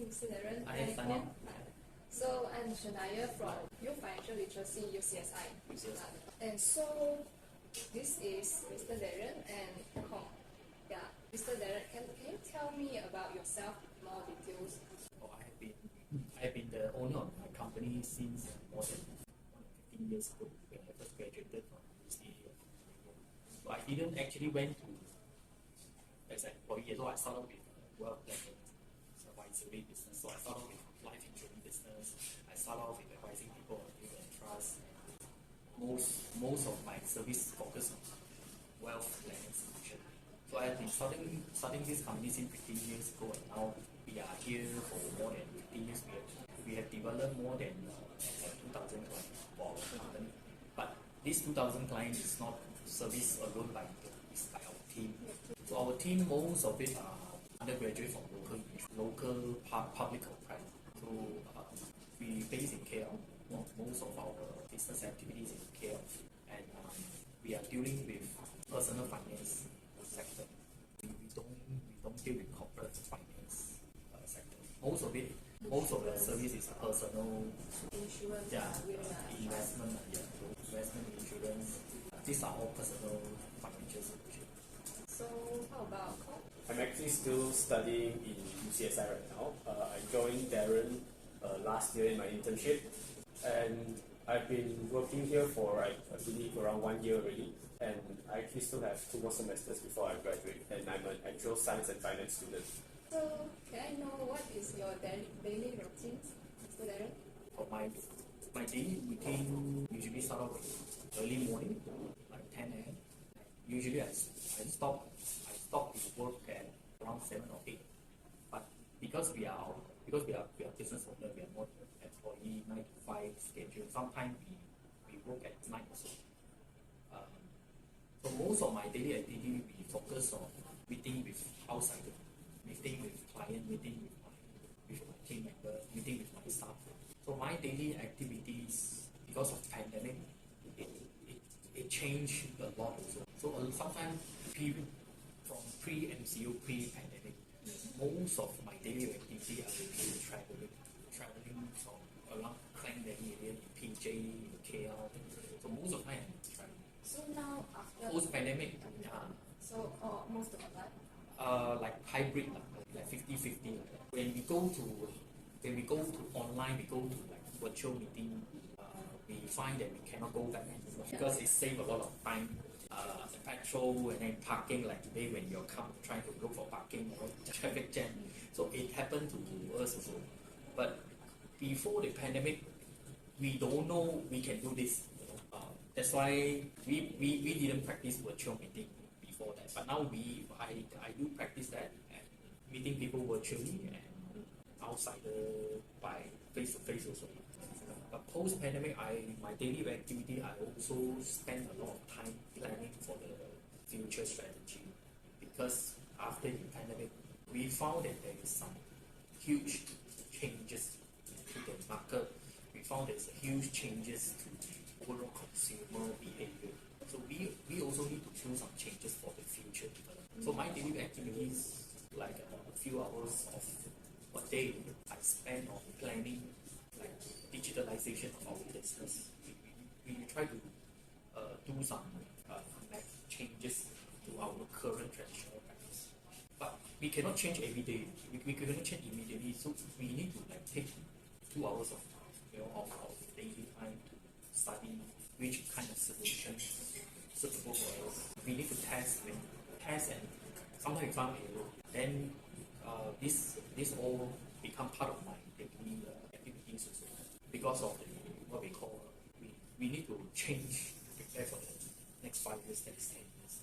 Mr. Darren. Hi, Sunny. So I'm Shania from Youth Financial Literacy UCSI. And so this is Mr. Darren and Kong. Yeah, Mr. Darren, can you tell me about yourself, more details? I've been the owner of my company since more than 15 years ago when I first graduated from UCSI. So I didn't actually went to as an employee, so I started with wealth planning, advisory business. So I started with life insurance business. I started off with advising people on unit trust. Most of my service focus on wealth planning solution. So I have been starting this company since 15 years ago, and now we are here for more than 15 years. We have developed more than 2,000 clients for our company. But this 2,000 clients is not service alone by it's by our team. So our team, most of it are undergraduate from local public or private. So we based in KL. Most of our business activities in KL, and we are dealing with personal finance sector. We don't deal with corporate finance sector. Most of the service is personal Insurance, investment, investment insurance. These are all personal financial solutions. So how about Kong? I'm actually still studying in UCSI right now. I joined Darren last year in my internship, and I've been working here for I believe around 1 year already, and I actually still have 2 more semesters before I graduate, and I'm an actual science and finance student. So can I know what is your daily routines, Mr. Darren? For my daily routine usually start off with early morning, like 10 a.m. Usually I stop with work at around 7 or 8. But because we are business owner, we are not employee 9 to 5 schedule. Sometimes we work at night also. So most of my daily activity we focus on meeting with outsider, meeting with client, meeting with my team member, meeting with my staff. So my daily activities, because of pandemic, it changed a lot also. So sometimes from pre-MCO, pre-pandemic, most of my daily activity I will be traveling from around Klang Valley area in PJ, in KL. So most of the time I'm traveling. So now after Post-pandemic, so most of the time. like hybrid, like 50-50. When we go to online, we go to like virtual meeting, we find that we cannot go back anymore because it saves a lot of time. The petrol and then parking, like today when you're trying to look for parking or traffic jam. So it happened to us also. But before the pandemic, we don't know we can do this. That's why we didn't practice virtual meeting before that. But now I do practice that and meeting people virtually and outside by face to face also. But post pandemic, my daily activity I also spend a lot of time planning for the future strategy, because after the pandemic we found that there is some huge changes to the market. We found there's huge changes to the overall consumer behavior. So we also need to do some changes for the future development. So my daily activities, like a few hours of a day, I spend on planning like digitalization of our business. We try to do some changes to our current traditional practice. But we cannot change every day. We cannot change immediately. So we need to like take 2 hours of daily time to study which kind of solution suitable for us. We need to test and sometimes we found error. Then this all become part of my daily activities also. Because of what we call we need to change, prepare for the next 5 years, next 10 years.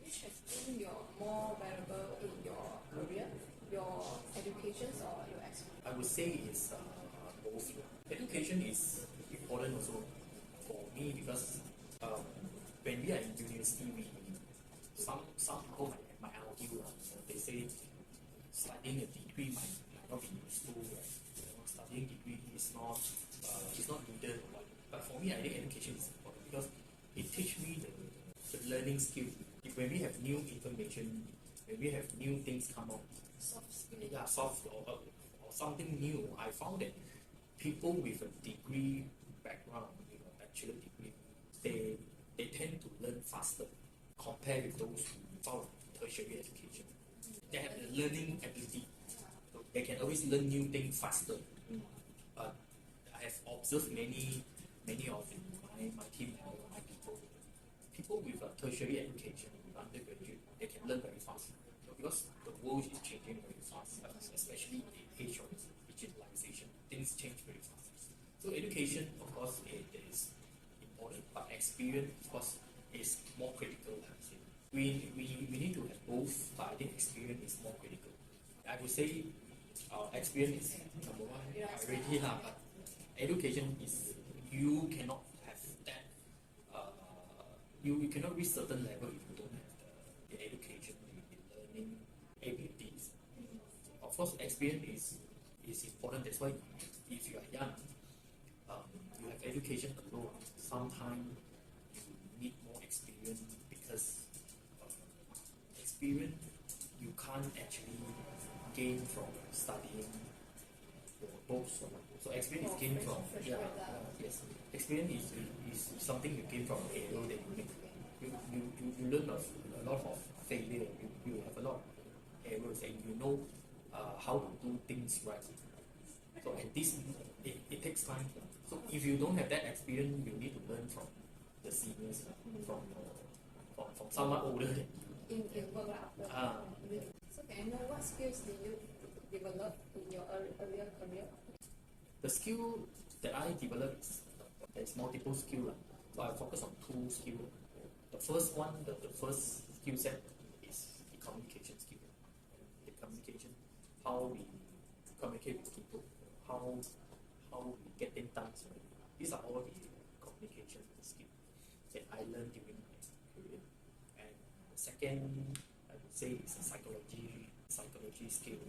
Which has been your more valuable in your career, your education or your experience? I would say it's both. Education is important also for me because when we are in university, some people might argue, they say studying a degree might not be useful. Studying degree is not needed. But for me, I think education is important because it teaches me the learning skill. When we have new information, when we have new things come out, Soft skills. soft or something new, I found that people with a degree background, bachelor degree, they tend to learn faster compared with those without tertiary education. They have the learning ability. So they can always learn new things faster. But I have observed many of my team, my people with a tertiary education, undergraduate, they can learn very fast. Because the world is changing very fast, especially in the age of digitalization. Things change very fast. So education, of course, it is important, but experience, of course, is more critical. We need to have both, but I think experience is more critical. I would say experience is number one. I already have, but education is, you cannot have that. You cannot reach certain level if you don't have the education, the learning abilities. Of course, experience is important. That's why if you are young, you have education alone. Sometimes you need more experience because experience you can't actually gain from studying your books. So experience is gained from yes. Experience is something you gain from error that you make. You learn a lot of failure. You have a lot of errors and you know how to do things right. So and this it takes time. So if you don't have that experience, you need to learn from the seniors, from someone older than you. In work after. So can I know what skills did you develop in your earlier career? The skill that I developed, there's multiple skills. So I focus on 2 skills. The first one, the first skill set is the communication skill. The communication, how we communicate with people, how we get things done. So these are all the communication skills that I learned during my career. And the second, I would say, is a psychology skill.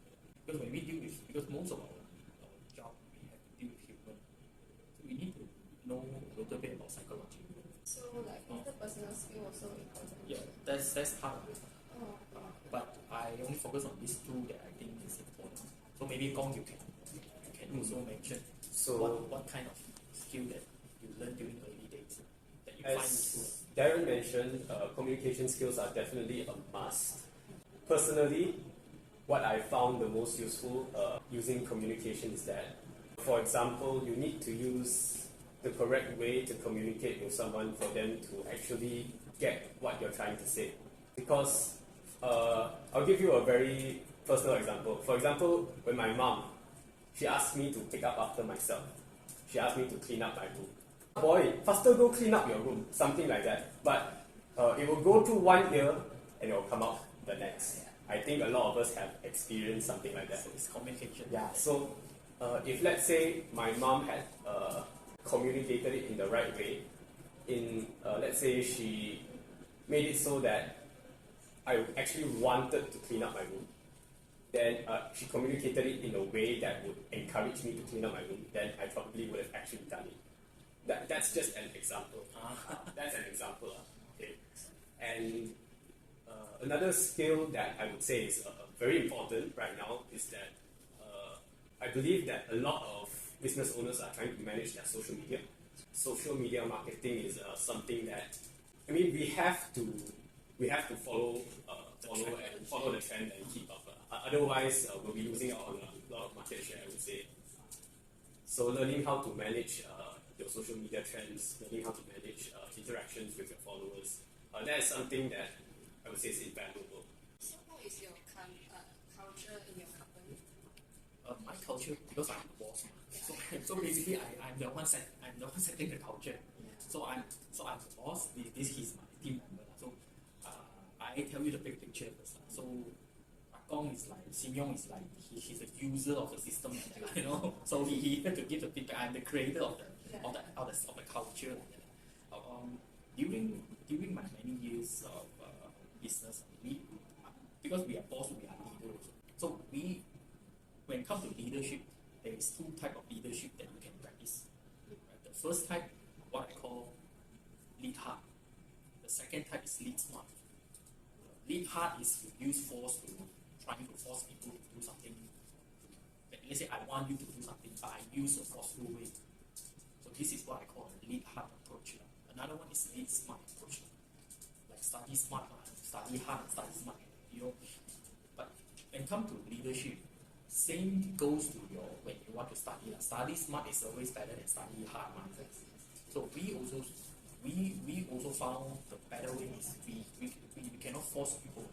Because when we deal with, because most of our job we have to deal with human, so we need to know a little bit about psychology. So like interpersonal skill also important. Yeah, that's part of it. Oh. But I only focus on these 2 that I think is important. So maybe Gong, you can also mention what kind of skill that you learned during early days that you find useful. Darren mentioned, communication skills are definitely a must. Personally, what I found the most useful using communication is that, for example, you need to use the correct way to communicate with someone for them to actually get what you're trying to say. Because I'll give you a very personal example. For example, when my mom, she asked me to pick up after myself. She asked me to clean up my room. Boy, faster go clean up your room, something like that. But it will go through one ear and it will come out the next. I think a lot of us have experienced something like that. So it's communication. Yeah, so if let's say my mom had communicated it in the right way, let's say she made it so that I actually wanted to clean up my room, then she communicated it in a way that would encourage me to clean up my room, then I probably would have actually done it. That's just an example. That's an example. Okay. And another skill that I would say is very important right now is that I believe that a lot of business owners are trying to manage their social media. Social media marketing is something that, I mean, we have to follow the trend and keep up. Otherwise, we'll be losing out on a lot of market share, I would say. So learning how to manage your social media trends, learning how to manage interactions with your followers, that is something that I would say is invaluable. So how is your culture in your company? My culture, because I'm the boss, so basically I'm the one setting the culture. So I'm the boss. This is my team member. So I tell you the big picture first. So Gong is like, Sim Yong is like, he's a user of the system, So he had to give the feedback. I'm the creator of the culture. During my many years of business, because we are boss, we are leaders. So when it comes to leadership, there is 2 types of leadership that you can practice. Right? The first type, what I call lead hard. The second type is lead smart. Lead hard is you use force to trying to force people to do something that let's say I want you to do something, but I use a forceful way. So this is what I call a lead hard approach. Another one is lead smart approach. Like study smart, study hard, study smart. But when it comes to leadership, same goes to your when you want to study. Study smart is always better than study hard. So we also found the better way is we cannot force people.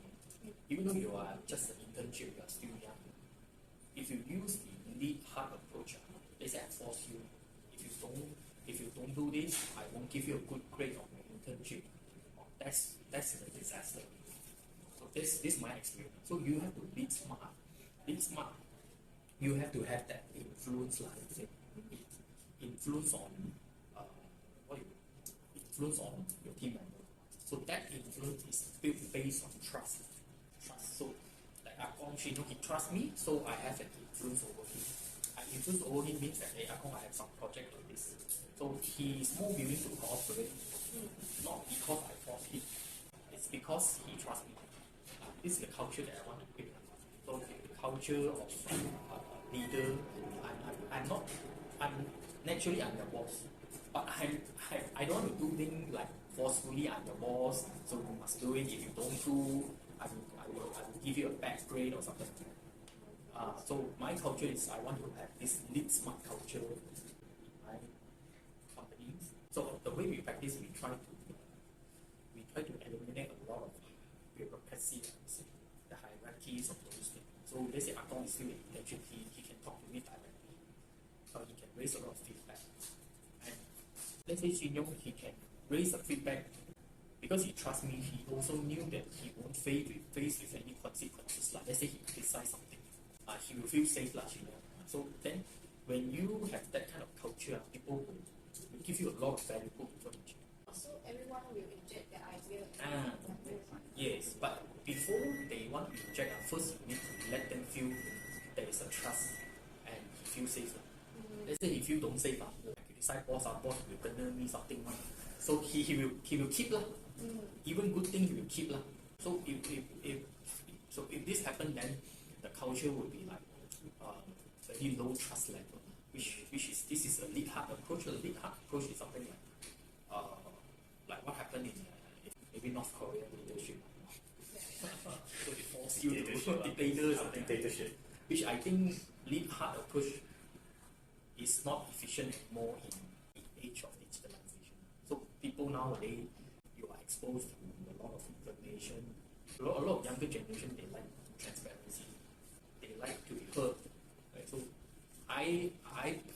Even though you are just an internship, you are still young. If you use the lead hard approach, let's say I force you. If you don't do this, I won't give you a good grade on your internship. That's a disaster. So this is my experience. So you have to lead smart. Lead smart. You have to have that influence, influence on influence on your team member. So that influence is built based on trust. So like Akong, he trusts me, so I have an influence over him. An influence over him means that, hey, Akong, I have some project like this. So he is more willing to cooperate, not because I force him. It's because he trusts me. This is the culture that I want to build. So the culture of leader. I'm naturally I'm the boss, but I don't want to do things like forcefully. I'm the boss, so you must do it. If you don't do, I will give you a bad grade or something. So my culture is I want to have this lead smart culture in my company. So the way we practice, we try to eliminate a lot of bureaucracy, the hierarchies of those things. So let's say Akong is still in internship, he can talk to me directly. He can raise a lot of feedback. And let's say Shin Yong, he can raise the feedback because he trusts me. He also knew that he won't face with any consequences. Like let's say he criticizes something, he will feel safe, Shin Yong. So then, when you have that kind of culture, people will give you a lot of valuable information. So everyone will inject their idea. Yes, but before they want to inject, first you need to let them feel there is a trust and feel safe. Let's say if you don't say, criticize boss will gonna me something. So he will keep even good things he will keep So if this happens, then the culture will be like very low trust level, which is this is a lead hard approach. A lead hard approach is something like what happened in maybe North Korea leadership. So they force you to dictatorship, which I think lead hard approach is not efficient anymore in the age of digitalization. So people nowadays, you are exposed to a lot of information. A lot of younger generation, they like transparency. They like to be heard. Right? So I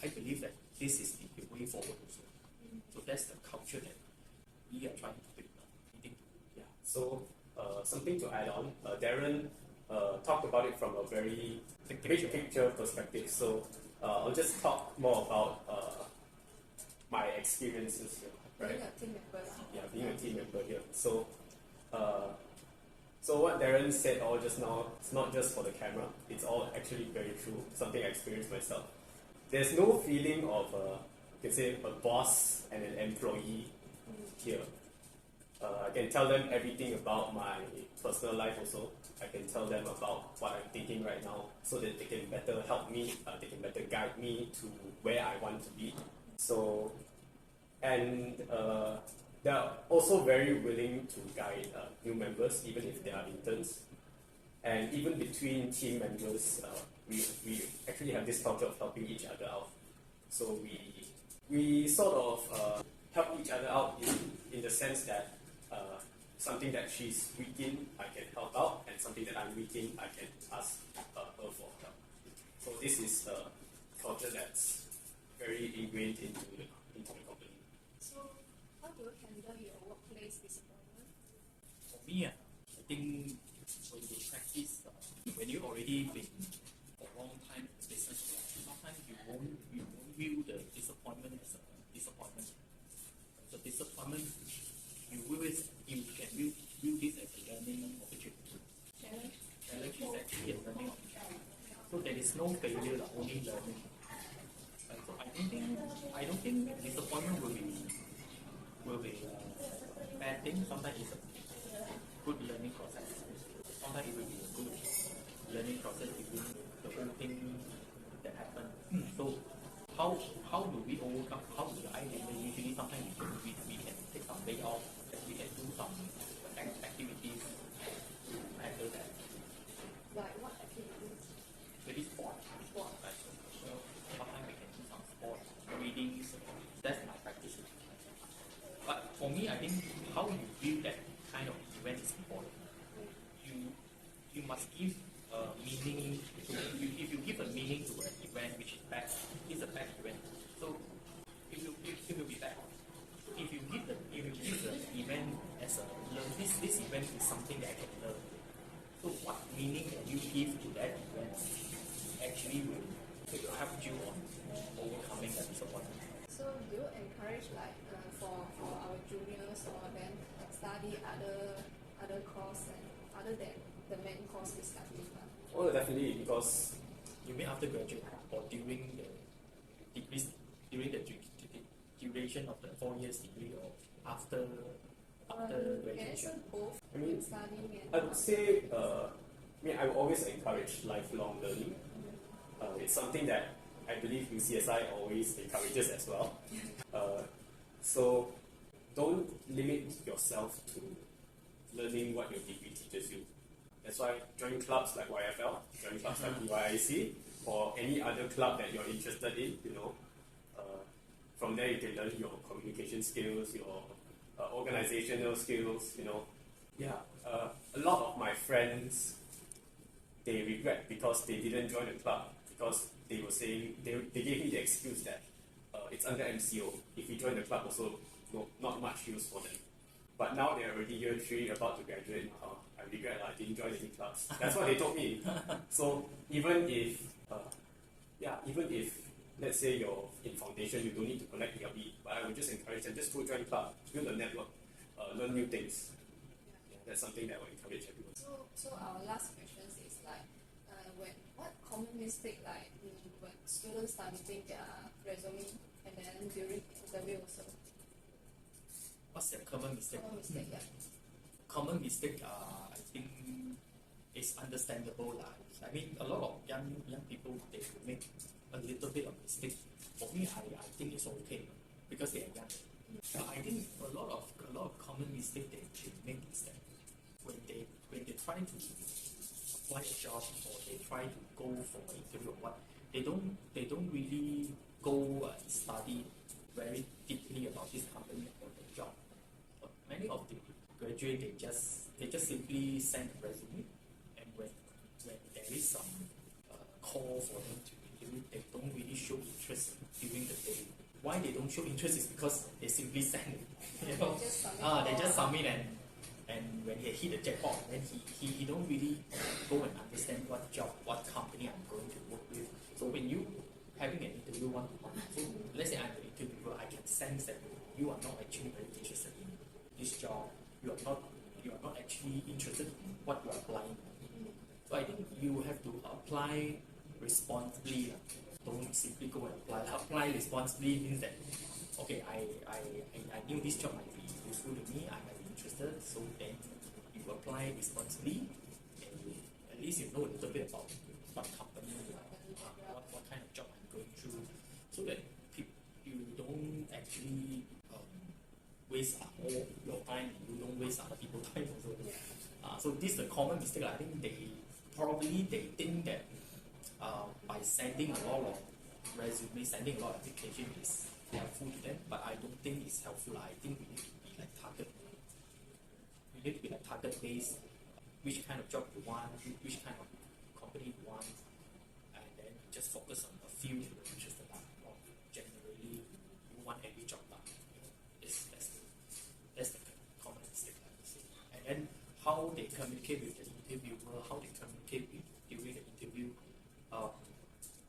believe that this is the way forward also. So that's the culture that we are trying to build. Yeah. So something to add on, Darren talked about it from a very big picture perspective. So I'll just talk more about my experiences here, right? Being a team member. Yeah, being a team member here. So so what Darren said all just now, it's not just for the camera. It's all actually very true. Something I experienced myself. There's no feeling of you can say a boss and an employee here. I can tell them everything about my personal life also. I can tell them about what I'm thinking right now so that they can better help me, they can better guide me to where I want to be. So, and they are also very willing to guide new members, even if they are interns. And even between team members, we actually have this culture of helping each other out. So we sort of help each other out in the sense that something that she's weak in, I can help out, and something that I'm weak in, I can ask her for help. So this is a culture that's very ingrained into the company. So how do you handle your workplace disappointment? For me, I think when you practice, when you already been for a long time in the business, sometimes you won't view the disappointment as a disappointment. So disappointment, you can view this as a learning opportunity. Challenge is actually a learning opportunity. So there is no failure, only learning. So I don't think disappointment will be a bad thing. Sometimes it's a good learning process. Sometimes it will be a good learning process between the whole thing that happen. So how do we overcome? How do I handle? Usually sometimes we can take some day off, and we can do some activities to handle that. Like what activities? Maybe sport. Sport. Right? So sometimes we can do some sport, reading. That's my practice. But for me, I think how you build that kind of event is important. You must give a meaning. If you give a meaning to an event which is bad, it's a bad event. So it will be bad. If you give the event as a learn, this event is something that I can learn. So what meaning can you give to that event actually will help you on overcoming that disappointment. So do you encourage like for our juniors or then study other course and other than the main course we study? Oh, definitely, because You mean after graduate or during the degrees, during the duration of the 4 years degree or after Can graduation? answer both I mean, studying I and would say, I will always encourage lifelong learning. It's something that I believe UCSI always encourages as well. So don't limit yourself to learning what your degree teaches you. That's why join clubs like YFL, join clubs like DYIC, or any other club that you're interested in, from there you can learn your communication skills, your organizational skills, a lot of my friends, they regret because they didn't join the club because they were saying, they gave me the excuse that it's under MCO. If you join the club also, not much use for them. But now they're already year 3, about to graduate. I regret I didn't join any clubs. That's what they told me. So even if, let's say you're in foundation, you don't need to collect PLE, but I would just encourage them just to join club, build a network, learn new things. Yeah, that's something that I would encourage everyone. so our last question is like what common mistake like when students submitting their resume and then during interview also? What's the common mistake? Common mistake, yeah. Common mistake, I think, is understandable. I mean, a lot of young people, they make a little bit of mistake. For me, I think it's okay because they are young. I think a lot of common mistake they make is that when they try to apply a job or they try to go for an interview or what, they don't really go and study very deeply about this company or the job. But many of the graduate they just simply send a resume, and when there is some call for them to interview, they don't really show interest during the day. Why they don't show interest is because they simply send it. They just submit and when he hit the jackpot, then he don't really go and understand what job, what company I'm going to work with. So when you having an interview one-to-one, so let's say I'm the interviewer, I can sense that you are not actually very interested in this job. You are not actually interested in what you are applying. So I think you have to apply responsibly. Don't simply go and apply. Apply responsibly means that okay, I knew this job might be useful to me, I might be interested, so then you apply responsibly and at least you know a little bit about what company, what kind of job I'm going through, so that you don't actually waste all your time and you don't waste other people's time also. So this is the common mistake. I think they think that by sending a lot of resumes, sending a lot of application is helpful to them, but I don't think it's helpful. I think we need to be like target. We need to be like target based. Which kind of job you want, which kind of company you want, and then just focus on a few that you're interested in. Or generally, you want every job done. That's the common mistake I would say. And then how they communicate with the interviewer, how they communicate during the interview.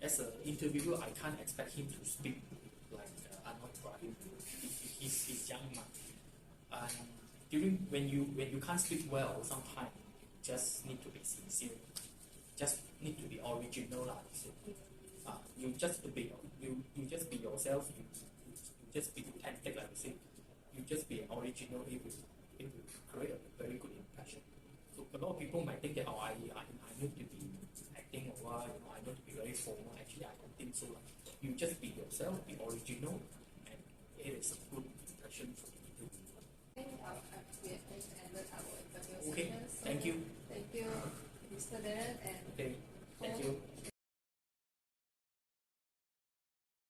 As an interviewer, I can't expect him to speak like Arnold Ibrahim. He's young man. And when you can't speak well, sometimes you just need to be sincere. Just need to be original, you just be yourself. You just be authentic, like you say. You just be original. It will create a very good impression. So a lot of people might think that I need to be acting or I want to be very formal. Actually, I don't think so. You just be yourself, be original, and it is a good impression for you too. We have ended our interview Okay, session. So thank you. Thank you, Mr. Darren, and Okay.